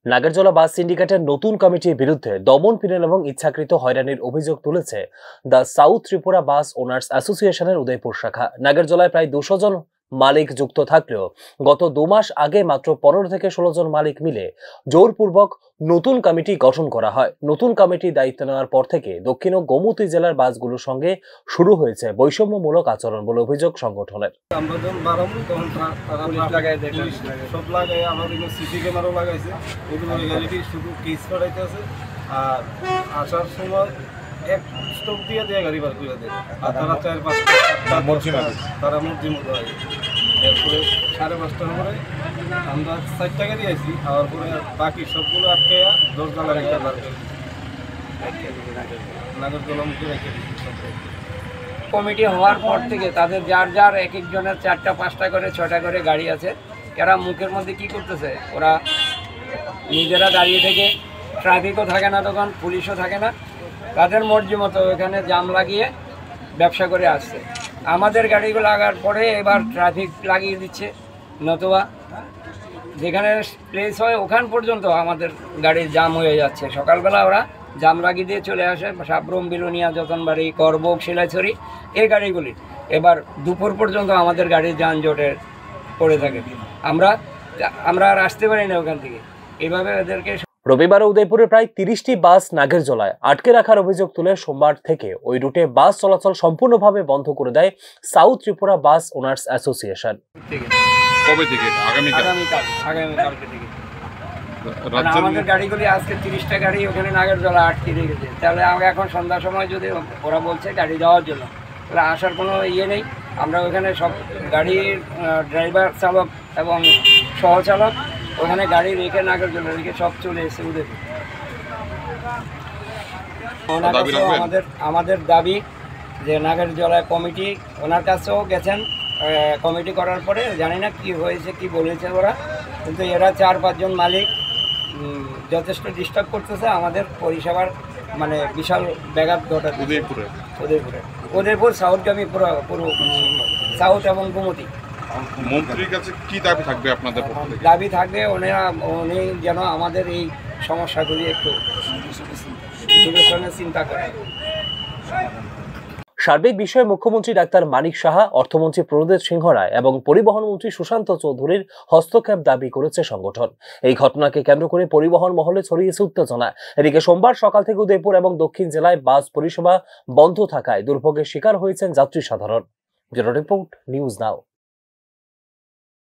নাগেরজোলা বাস সিন্ডিকেটের নতুন কমিটির বিরুদ্ধে দমন পীড়ন এবং ইচ্ছাকৃত হয়রানির অভিযোগ তুলেছে the south Tripura bus owners অ্যাসোসিয়েশনের উদয়পুর শাখা। নাগেরজোলায় প্রায় 200 জন মালিক যুক্ত থাকলেও গত 2 মাস আগে মাত্র 15 থেকে 16 জন মালিক মিলে জোরপূর্বক নতুন কমিটি গঠন করা হয়। নতুন কমিটি দায়িত্ব নেওয়ার পর থেকে দক্ষিণ ও গোমতী জেলার বাসগুলোর সঙ্গে শুরু হয়েছে বৈষম্যমূলক আচরণ বলে অভিযোগ সংগঠনের। এক স্টপ দিয়ে গাড়ি বার করে দেয় আর তারা 4-5টা তারা মসজিদ মতো হয়। এরপরে 5:30টার পরে আমরা 4টা গাড়ি আইছি, আবার পরে বাকি সবগুলো আটকে 10 জায়গায় রেখে বার করে নাগরদোলা মুখে রেখে দিচ্ছি। কমিটি হওয়ার পর থেকে তাদের যার যার এক একজনের 4টা 5টা করে 6টা করে গাড়ি আছে। এরা মুখের মধ্যে কি করতেছে, ওরা নিজেরা দাঁড়িয়ে থেকে, ট্রাফিকও থাকে না, তখন পুলিশও থাকে না, তাদের মর্জি মতো এখানে জাম লাগিয়ে ব্যবসা করে আসছে। আমাদের গাড়িগুলো লাগার পরে এবার ট্রাফিক লাগিয়ে দিচ্ছে, নতুবা যেখানে প্লেস হয় ওখান পর্যন্ত আমাদের গাড়ির জাম হয়ে যাচ্ছে। সকালবেলা ওরা জাম লাগিয়ে দিয়ে চলে আসে সাবরুম, বিলোনিয়া, যতনবাড়ি, করবক, শিলাইছড়ি এই গাড়িগুলি। এবার দুপুর পর্যন্ত আমাদের গাড়ির যানজটে পড়ে থাকে। আমরা আর আসতে পারি না ওখান থেকে। এইভাবে এদেরকে রবিবারে উদয়পুরে প্রায় 30টি বাস নাগেরজোলায় আটকে রাখার অভিযোগ তুলে সোমবার থেকে ওই রুটে বাস চলাচল সম্পূর্ণভাবে বন্ধ করে দেয় সাউথ ত্রিপুরা বাস ওনার্স অ্যাসোসিয়েশন। কবে থেকে? আগামীকালকে থেকে। আমাদের গাড়িগুলি আজকে 30টা গাড়ি ওখানে নাগেরজোলা আটকে রেখেছে। তাহলে আমরা এখন সন্ধ্যার সময় যদি ওরা বলছে গাড়ি যাওয়ার জন্য, তাহলে আসার কোনো ইয়ে নেই। আমরা ওখানে সব গাড়ির ড্রাইভার, চালক এবং সহচালক ওখানে গাড়ি রেখে নাগেরজোলা রেখে সব চলে এসেছে উদয়পুর। ওনার কাছেও আমাদের দাবি যে নাগেরজোলা কমিটি ওনার কাছেও গেছেন। কমিটি করার পরে জানি না কি হয়েছে, কি বলেছে ওরা, কিন্তু এরা 4-5 জন মালিক যথেষ্ট ডিস্টার্ব করতেছে আমাদের পরিষেবার, মানে বিশাল ব্যাঘাত ঘটাচ্ছে উদয়পুর সাউথগামী পুরো সাউথ এবং গোমতী। মন্ত্রীর কাছে কি দাবি থাকবে আপনাদের? দাবি থাকবে উনি যেন আমাদের এই সমস্যাগুলি একটু চিন্তা করেন। সার্বিক বিষয়ে মুখ্যমন্ত্রী ডাক্তার মানিক সাহা, অর্থমন্ত্রী প্রণোদ সিংহ রায় এবং পরিবহন মন্ত্রী সুশান্ত চৌধুরীর হস্তক্ষেপ দাবি করেছে সংগঠন। এই ঘটনাকে কেন্দ্র করে পরিবহন মহলে ছড়িয়েছে উত্তেজনা। এদিকে সোমবার সকাল থেকে উদয়পুর এবং দক্ষিণ জেলায় বাস পরিষেবা বন্ধ থাকায় দুর্ভোগের শিকার হয়েছেন যাত্রী সাধারণ। Bureau report, news now.